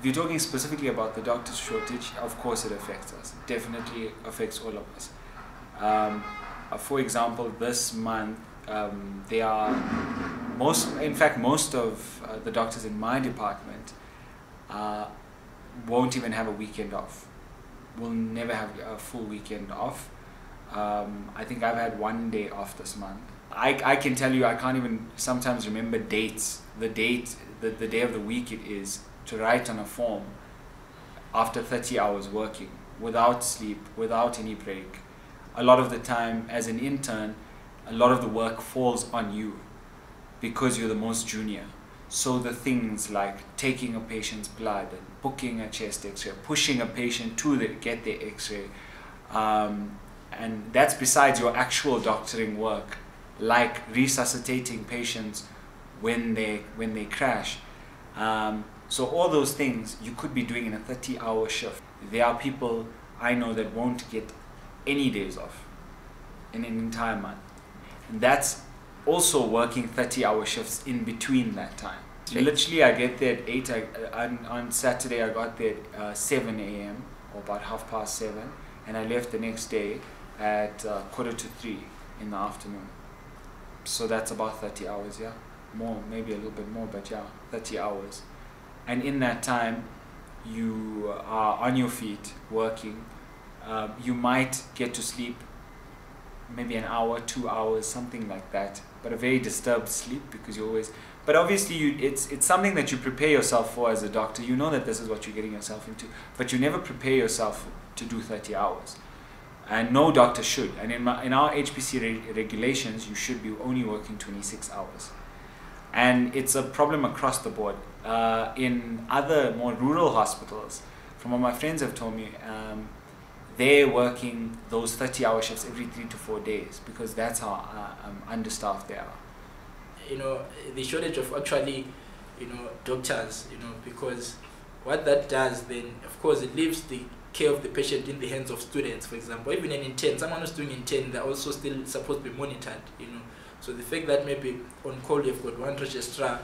If you're talking specifically about the doctor's shortage, of course it affects us. It definitely affects all of us. For example, this month, most of the doctors in my department won't even have a weekend off. We'll never have a full weekend off. I think I've had 1 day off this month. I can tell you, I can't even sometimes remember dates, the day of the week it is, to write on a form after 30 hours working, without sleep, without any break. A lot of the time, as an intern, a lot of the work falls on you because you're the most junior. So the things like taking a patient's blood, booking a chest x-ray, pushing a patient to get their x-ray, and that's besides your actual doctoring work, like resuscitating patients when they crash. So all those things you could be doing in a 30-hour shift. There are people I know that won't get any days off in an entire month. And that's also working 30-hour shifts in between that time. Literally, I get there at 8, on Saturday I got there at 7 a.m. or about 7:30, and I left the next day at 2:45 in the afternoon. So that's about 30 hours, yeah? More, maybe a little bit more, but yeah, 30 hours. And in that time, you are on your feet working. You might get to sleep maybe an hour, 2 hours, something like that, but a very disturbed sleep because you always, but obviously it's something that you prepare yourself for as a doctor. You know that this is what you're getting yourself into, but you never prepare yourself to do 30 hours. And no doctor should. And in our HPC regulations, you should be only working 26 hours. And it's a problem across the board. In other more rural hospitals, from what my friends have told me, they're working those 30-hour shifts every 3 to 4 days because that's how understaffed they are. You know, the shortage of actually, doctors, because what that does then, of course, it leaves the care of the patient in the hands of students, for example. Even an intern, someone who's doing intern, they're also still supposed to be monitored, So the fact that maybe on call you've got one registrar,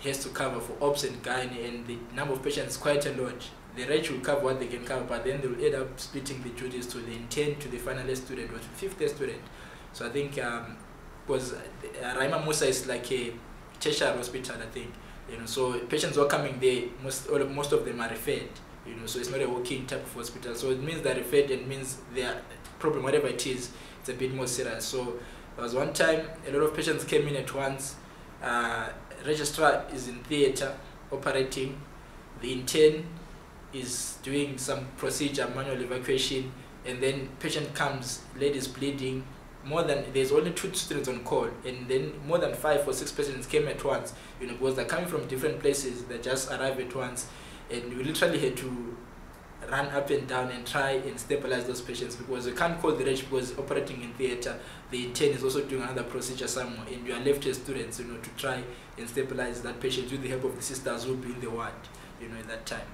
he has to cover for ops and gynae, and the number of patients is quite a lot. The rate will cover what they can cover, but then they will end up splitting the duties to the intern, to the final year student, or to the 5th year student. So I think, because Raima Musa is like a tertiary hospital, I think. So patients who are coming there, most of them are referred. So it's not a walk-in type of hospital. So it means they're referred, and means their problem, whatever it is, it's a bit more serious. So there was one time a lot of patients came in at once. Registrar is in theater operating. The intern is doing some procedure, manual evacuation, and then patient comes, lady's bleeding. There's only 2 students on call, and then more than 5 or 6 patients came at once, because they're coming from different places. They just arrived at once, and we literally had to run up and down and try and stabilize those patients, because we can't call the reg because operating in theater, the intern is also doing another procedure somewhere, and you are left as students, to try and stabilize that patient with the help of the sisters who will be in the ward, at that time.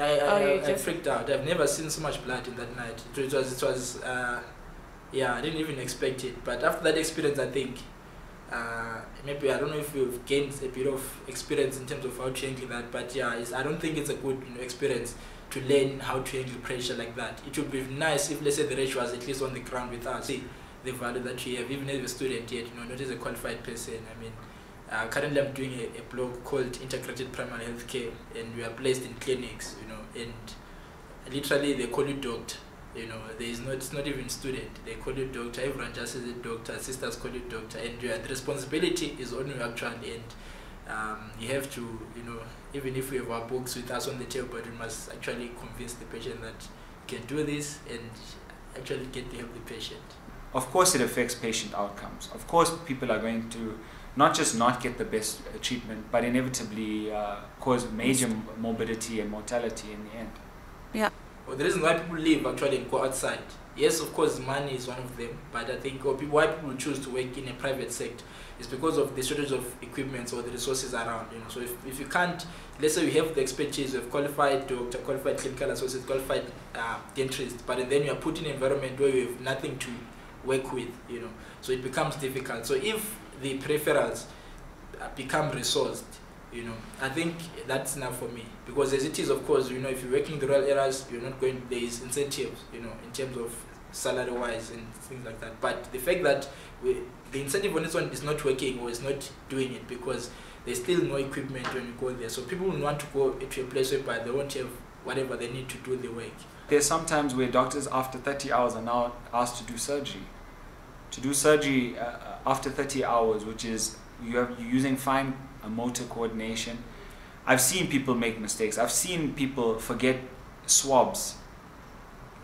I freaked out. I've never seen so much blood in that night. It was yeah, I didn't even expect it. But after that experience, I think maybe, I don't know if you've gained a bit of experience in terms of how to handle that, but yeah, I don't think it's a good experience to learn how to handle pressure like that. It would be nice if, let's say, the reg was at least on the ground with us. See the value that we have, even as a student yet, not as a qualified person. I mean, currently I'm doing a blog called Integrated Primary Healthcare, and we are placed in clinics, and literally they call you doctor. It's not even student. They call you doctor. Everyone just says a doctor. Sisters call you doctor, and the responsibility is on you actually. And you have to, even if we have our books with us on the table, but we must actually convince the patient that you can do this and actually get to help the patient. Of course, it affects patient outcomes. Of course, people are going to not just not get the best treatment, but inevitably cause major morbidity and mortality in the end. Yeah. Well, the reason why people leave actually and go outside, yes, of course, money is one of them, but I think why people choose to work in a private sector is because of the shortage of equipment or the resources around. So if you can't, let's say you have the expertise, you have qualified doctor, qualified clinical associate, qualified dentist, but then you are put in an environment where you have nothing to work with, so it becomes difficult. So if the peripherals become resourced, You know, I think that's enough for me, because as it is, of course, you know, if you're working in the rural areas, you're not going, there is incentives, you know, in terms of salary wise and things like that. But the fact that the incentive on this one is not working or is not doing it because there's still no equipment when you go there. So people will want to go to a place whereby they won't have whatever they need to do the work. There's sometimes where doctors after 30 hours are now asked to do surgery. To do surgery after 30 hours, which is you're using fine motor coordination. I've seen people make mistakes. I've seen people forget swabs,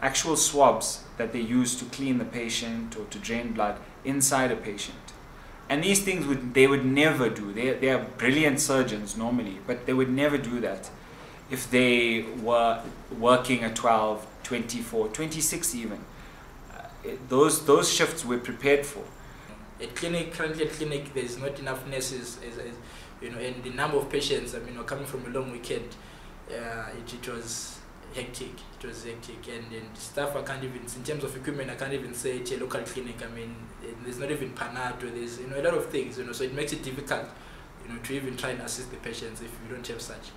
actual swabs that they use to clean the patient or to drain blood inside a patient. And these things they would never do. They are brilliant surgeons normally, but they would never do that if they were working a 12, 24, 26 even. Those shifts we're prepared for. Currently at clinic, there's not enough nurses, you know, and the number of patients, I mean, coming from a long weekend, it was hectic. It was hectic, and stuff I can't even, in terms of equipment, I can't even say it's a local clinic. I mean, there's not even Panad, or there's, you know, a lot of things, you know, so it makes it difficult, you know, to even try and assist the patients if you don't have such.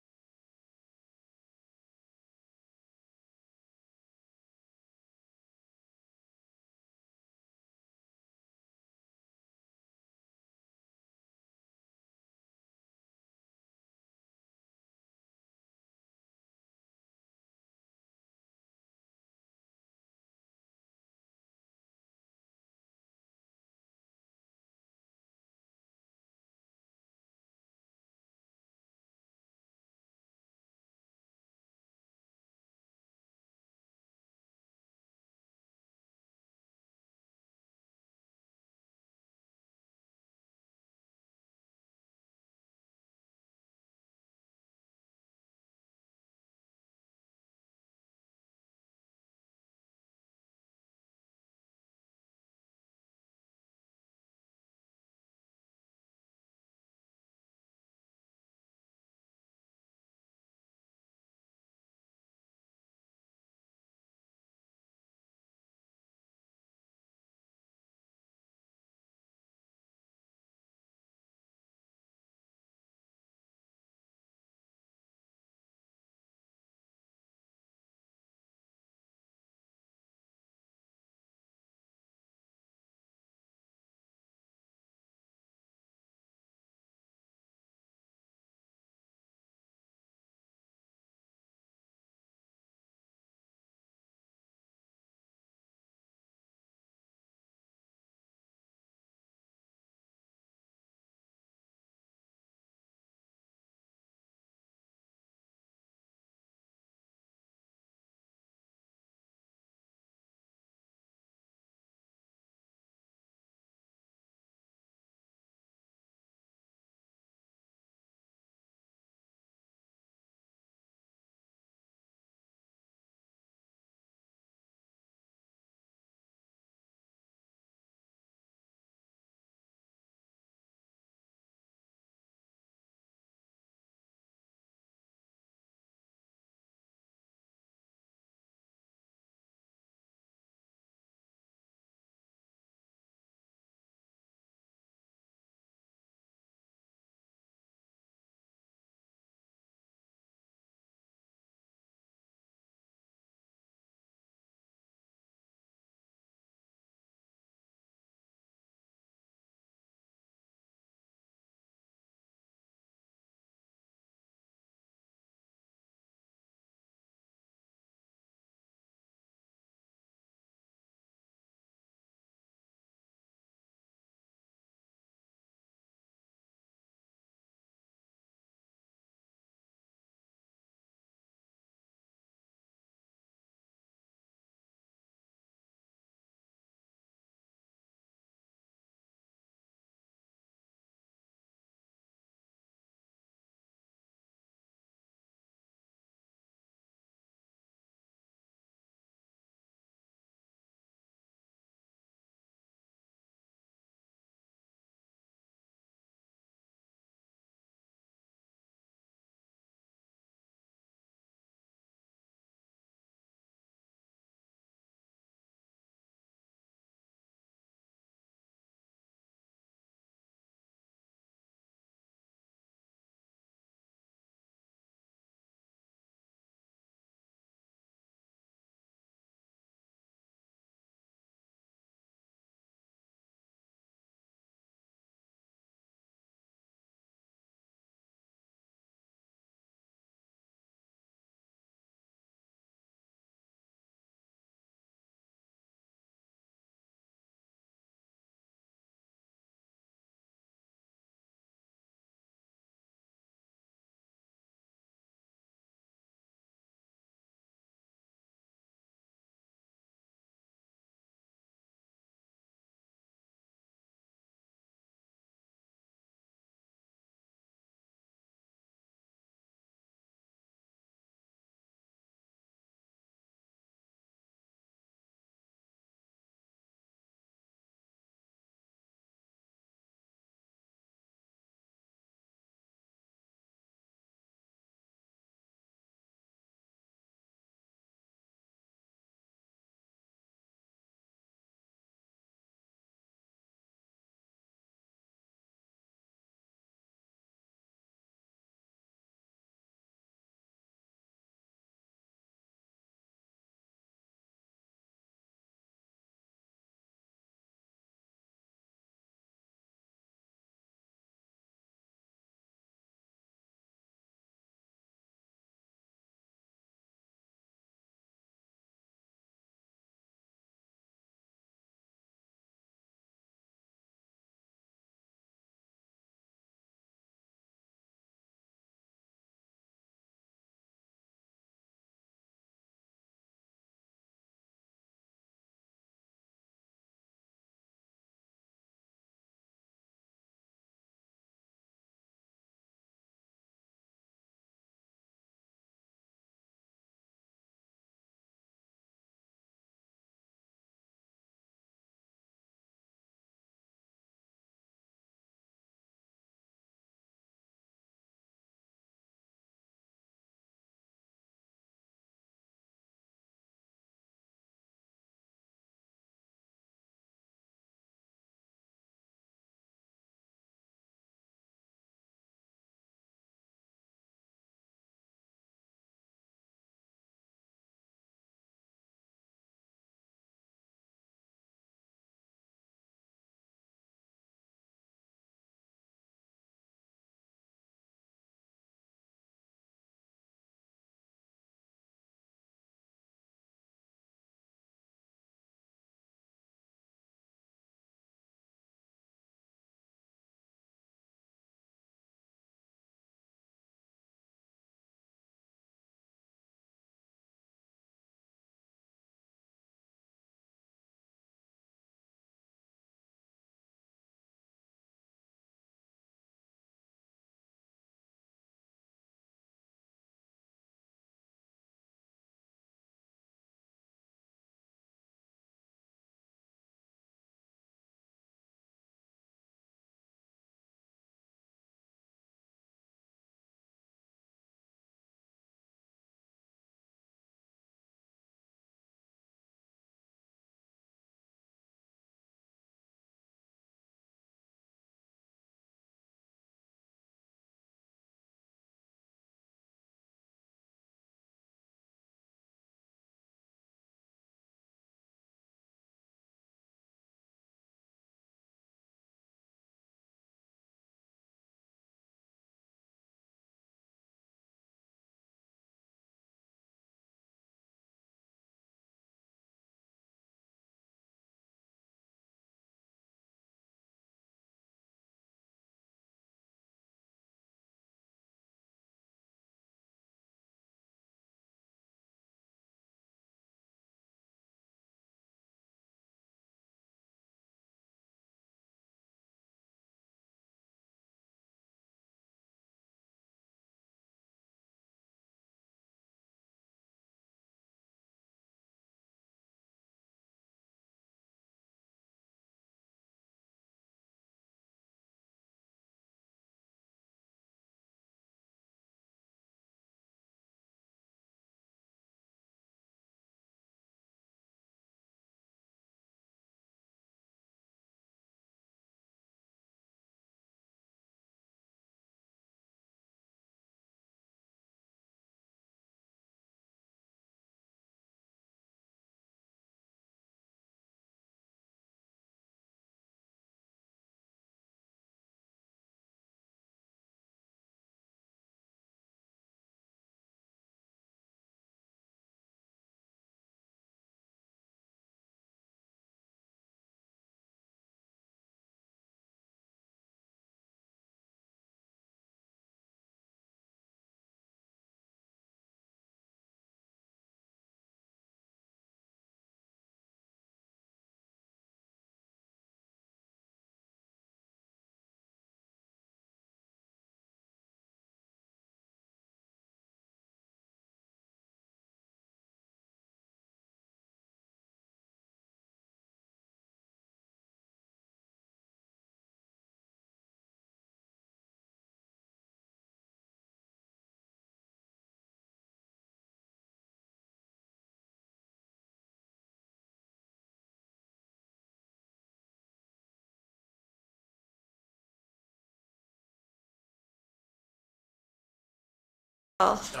Oh.